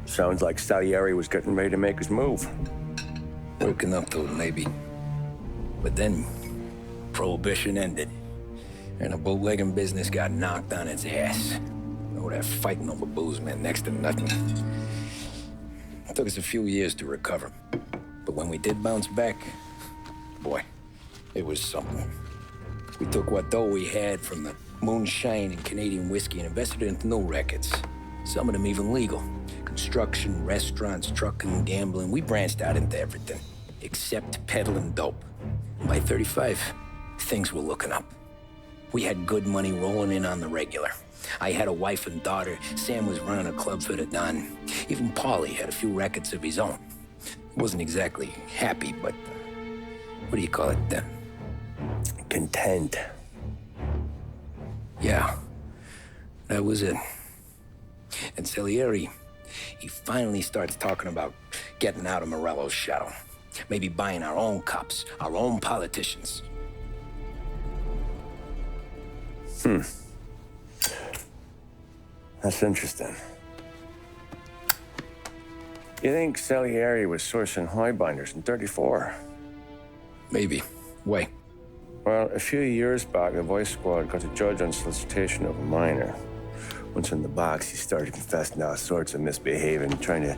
Sounds like Salieri was getting ready to make his move. Working up to it, maybe. But then, Prohibition ended, and the bootlegging business got knocked on its ass. Oh, that fighting over booze meant next to nothing. It took us a few years to recover. But when we did bounce back, boy, it was something. We took what dough we had from the moonshine and Canadian whiskey and invested it into new rackets. Some of them even legal. Construction, restaurants, trucking, gambling. We branched out into everything, except peddling dope. And by 35, things were looking up. We had good money rolling in on the regular. I had a wife and daughter. Sam was running a club for the Don. Even Paulie had a few rackets of his own. He wasn't exactly happy, but what do you call it then? Content. Yeah, that was it. And Salieri, he finally starts talking about getting out of Morello's shadow. Maybe buying our own cops, our own politicians. That's interesting. You think Salieri was sourcing highbinders in 34? Maybe. Why? Well, a few years back, the Vice Squad got a judge on solicitation of a minor. Once in the box, he started confessing all sorts of misbehaving, trying to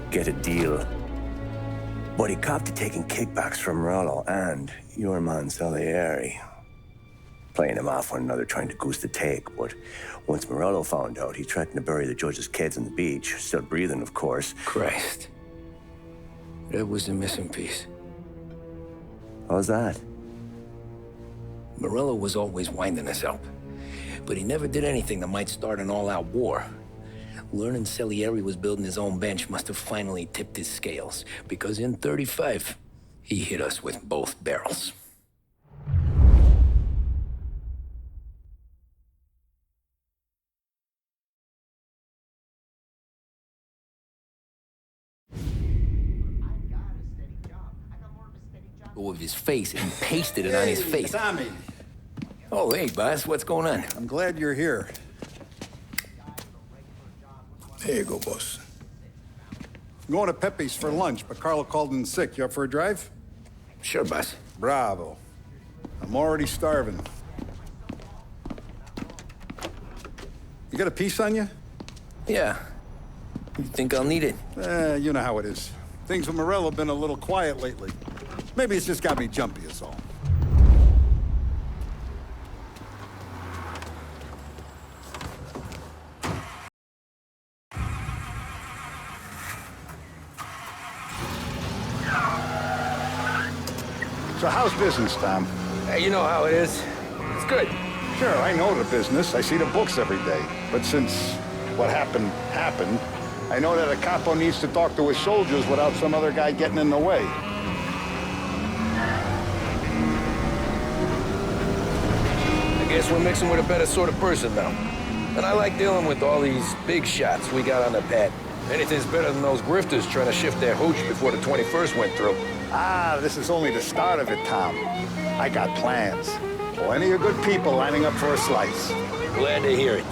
get a deal. But he copped to taking kickbacks from Morello and your man Salieri. Playing them off one another, trying to goose the take. But once Morello found out, he threatened to bury the judge's kids on the beach. Still breathing, of course. Christ. That was the missing piece. How's that? Morello was always winding us up. But he never did anything that might start an all-out war. Learning Salieri was building his own bench must have finally tipped his scales. Because in 35, he hit us with both barrels. Of his face and pasted it on his face. Tommy. Oh, hey, boss, what's going on? I'm glad you're here. There you go, boss. I'm going to Pepe's for lunch, but Carlo called in sick. You up for a drive? Sure, boss. Bravo. I'm already starving. You got a piece on you? Yeah. You think I'll need it? You know how it is. Things with Morello have been a little quiet lately. Maybe it's just got me jumpy is all. So how's business, Tom? Hey, you know how it is. It's good. Sure, I know the business. I see the books every day. But since what happened, I know that a capo needs to talk to his soldiers without some other guy getting in the way. I guess we're mixing with a better sort of person now. And I like dealing with all these big shots we got on the pad. Anything's better than those grifters trying to shift their hooch before the 21st went through. Ah, this is only the start of it, Tom. I got plans. Plenty of good people lining up for a slice. Glad to hear it.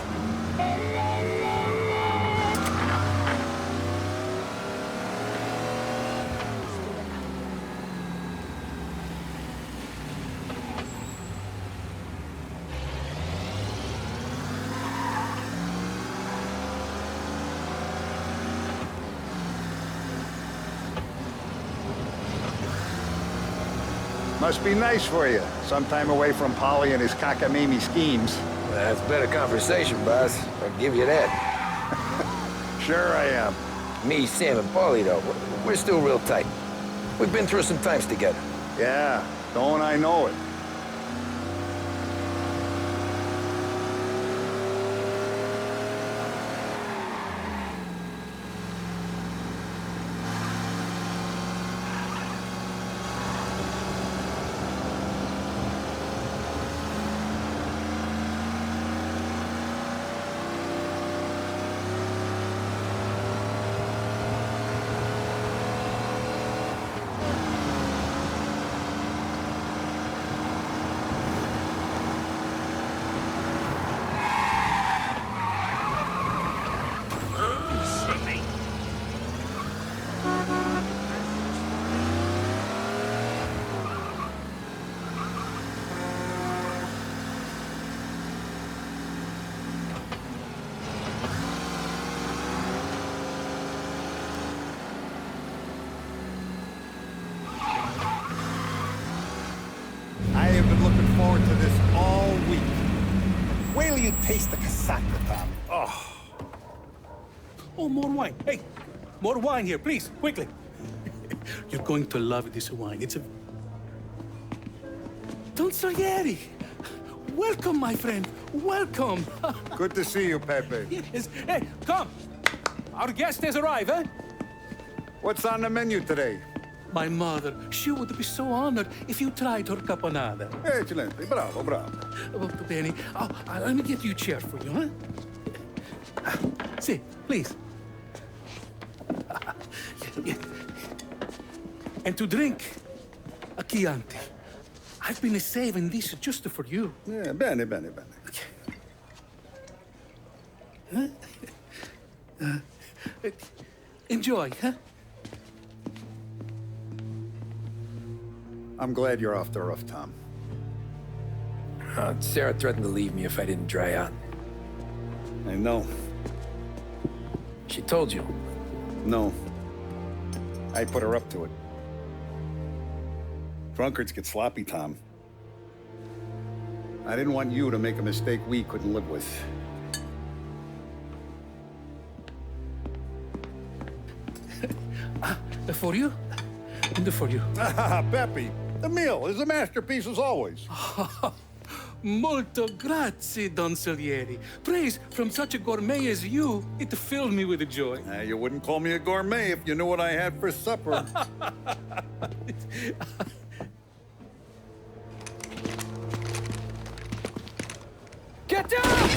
Must be nice for you. Some time away from Polly and his cockamamie schemes. That's better conversation, boss. I'll give you that. Sure I am. Me, Sam, and Paulie, though, we're still real tight. We've been through some times together. Yeah, don't I know it. Wait till you taste the casaca, Tom. Oh. Oh, more wine. Hey, more wine here, please, quickly. You're going to love this wine. It's a... Don Salieri. Welcome, my friend. Welcome. Good to see you, Pepe. Yes. Hey, come. Our guest has arrived, eh? What's on the menu today? My mother, she would be so honored if you tried her caponata. Excelente, bravo, bravo. Oh, Benny, let me get you a chair for you, huh? See, please. And to drink, a Chianti. I've been saving this just for you. Yeah, bene, bene, bene. Enjoy, huh? I'm glad you're off the roof, Tom. Sarah threatened to leave me if I didn't dry out. I know. She told you. No. I put her up to it. Drunkards get sloppy, Tom. I didn't want you to make a mistake we couldn't live with. For you? And for you. Pepe, the meal is a masterpiece as always. Molto grazie, Don Salieri. Praise from such a gourmet as you, it filled me with joy. You wouldn't call me a gourmet if you knew what I had for supper. Get down!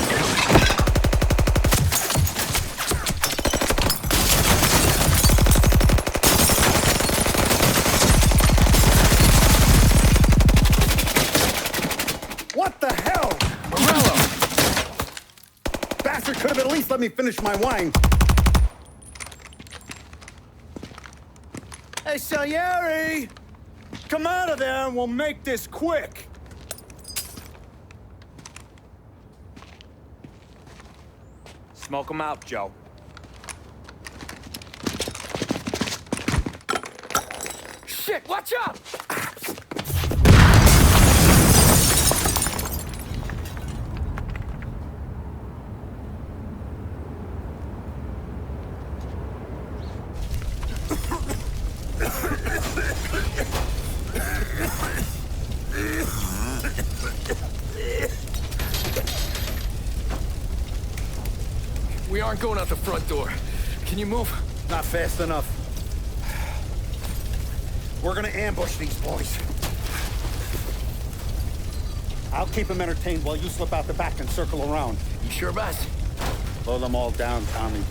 What the hell? Morello! Bastard could have at least let me finish my wine. Hey, Salieri! Come out of there and we'll make this quick. Smoke 'em out, Joe. Shit, watch out! We aren't going out the front door. Can you move? Not fast enough. We're gonna ambush these boys. I'll keep them entertained while you slip out the back and circle around. You sure, boss? Blow them all down, Tommy.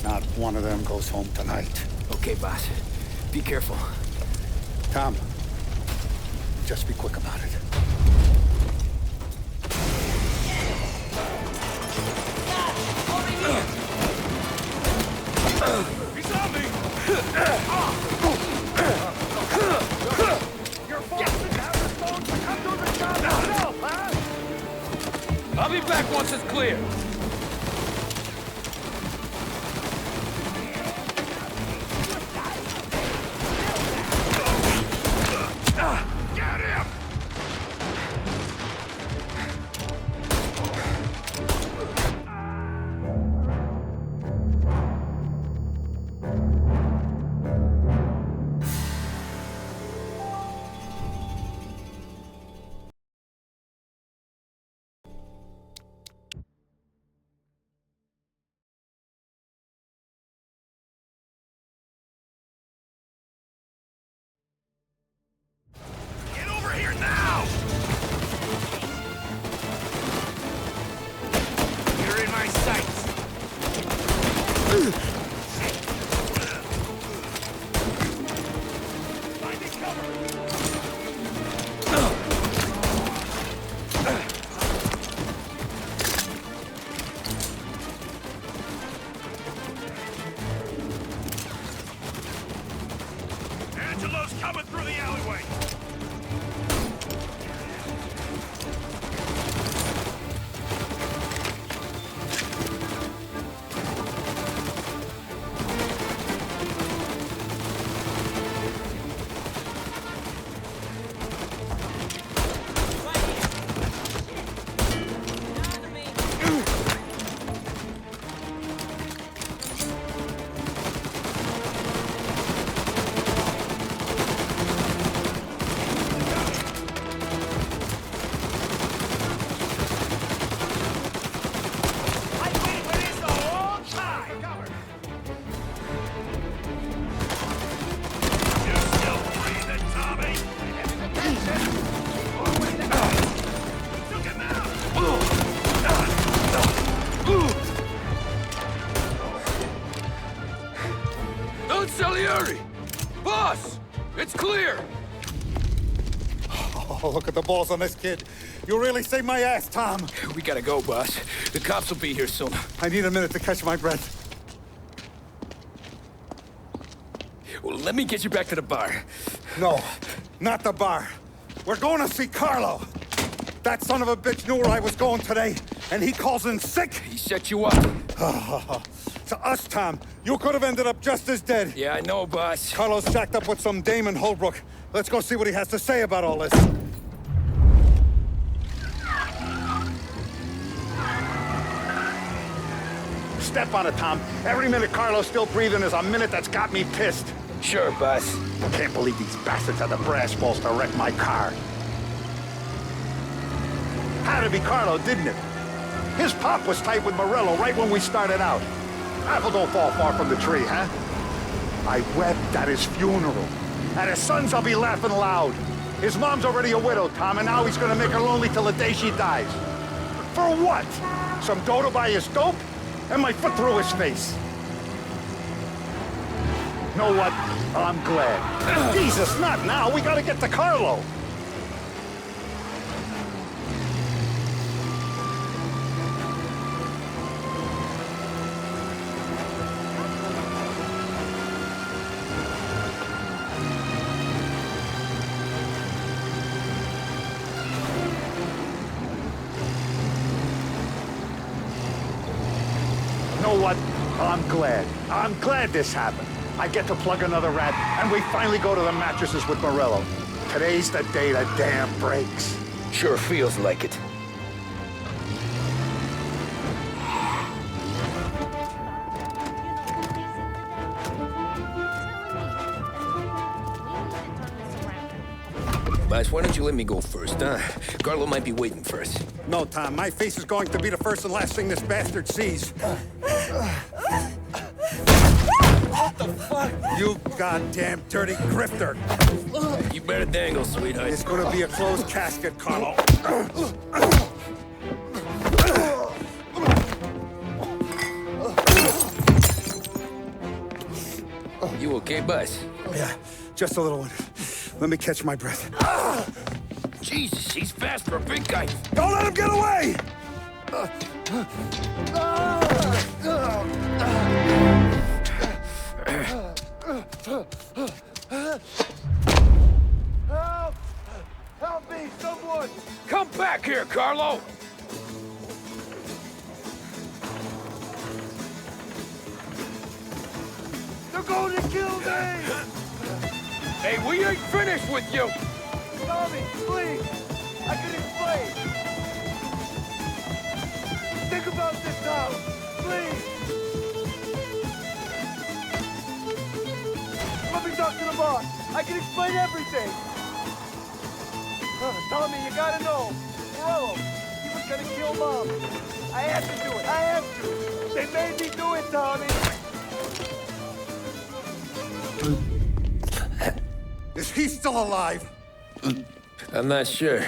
Not one of them goes home tonight. Okay, boss. Be careful. Tom, just be quick about it. He's on me! Your bosses have the phone to come do the job yourself, huh? I'll be back once it's clear. Get him! It's clear! Oh, look at the balls on this kid. You really saved my ass, Tom. We gotta go, boss. The cops will be here soon. I need a minute to catch my breath. Well, let me get you back to the bar. No, not the bar. We're going to see Carlo. That son of a bitch knew where I was going today, and he calls in sick. He set you up. To us, Tom, you could have ended up just as dead. Yeah, I know, boss. Carlo's shacked up with some dame in Holbrook. Let's go see what he has to say about all this. Step on it, Tom. Every minute Carlo's still breathing is a minute that's got me pissed. Sure, boss. Can't believe these bastards had the brass balls to wreck my car. Had to be Carlo, didn't it? His pop was tight with Morello right when we started out. Apple don't fall far from the tree, huh? I wept at his funeral. At his son's, I'll be laughing loud. His mom's already a widow, Tom, and now he's gonna make her lonely till the day she dies. For what? Some dough to buy his dope? And my foot through his face. Know what? I'm glad. Jesus, not now. We gotta get to Carlo. Know what? I'm glad. I'm glad this happened. I get to plug another rat, and we finally go to the mattresses with Morello. Today's the day the dam breaks. Sure feels like it. Boss, why don't you let me go first, huh? Carlo might be waiting for us. No, Tom. My face is going to be the first and last thing this bastard sees. What the fuck? You goddamn dirty grifter. You better dangle, sweetheart. It's gonna be a closed casket, Carlo. You okay, boss? Yeah, just a little one. Let me catch my breath. Jesus, he's fast for a big guy. Don't let him get away! Help! Help me, someone! Come back here, Carlo! They're going to kill me! Hey, we ain't finished with you! Tommy, please! I can explain! Think about this now! Please! Let me talk to the boss! I can explain everything! Tommy, you gotta know! Morello, he was gonna kill Mom! I had to do it! I have to! They made me do it, Tommy! Is he still alive? I'm not sure.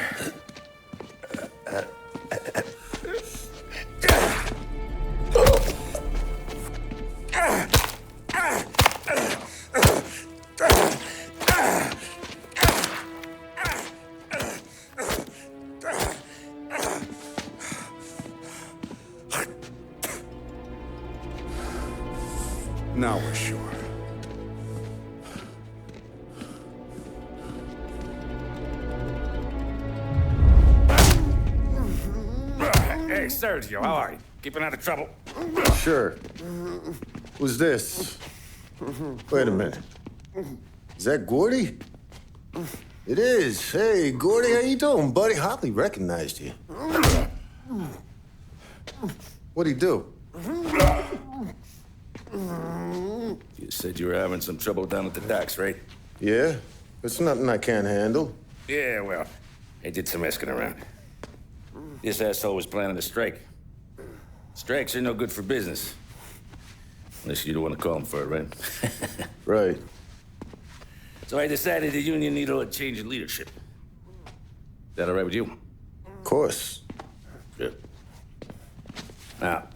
Now we're sure. Hey, Sergio, how are you? Keeping out of trouble? Sure. Who's this? Wait a minute. Is that Gordy? It is. Hey, Gordy, how you doing, buddy? Hardly recognized you. What'd he do? You said you were having some trouble down at the docks, right? Yeah? It's nothing I can't handle. Yeah, well, I did some asking around. This asshole was planning a strike. Strikes are no good for business. Unless you don't want to call him for it, right? Right. So I decided the union needed a change in leadership. Is that all right with you? Of course. Good. Now,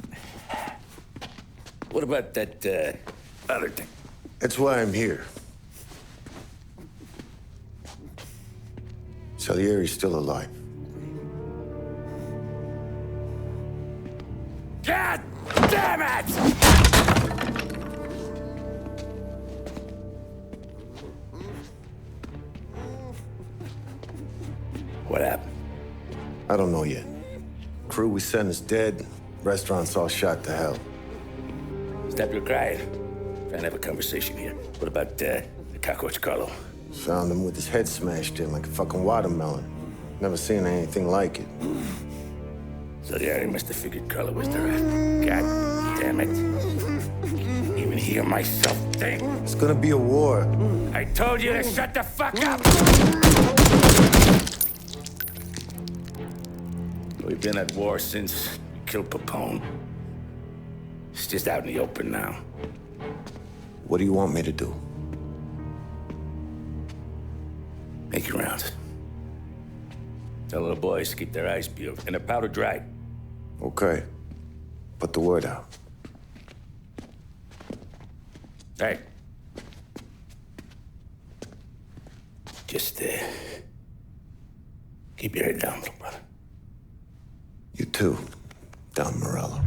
what about that, other thing? That's why I'm here. Salieri's still alive. God damn it! What happened? I don't know yet. Crew we sent is dead. Restaurant's all shot to hell. Stop your crying. Trying to have a conversation here. What about the cockroach Carlo? Found him with his head smashed in like a fucking watermelon. Never seen anything like it. So the area must have figured Carlo was the rat. God damn it. Can't even hear myself think. It's gonna be a war. I told you to shut the fuck up! We've been at war since we killed Papone. It's just out in the open now. What do you want me to do? Make your rounds. Tell the boys to keep their eyes peeled and their powder dry. Okay. Put the word out. Hey. Just, keep your head down, little brother. You too, Don Morello.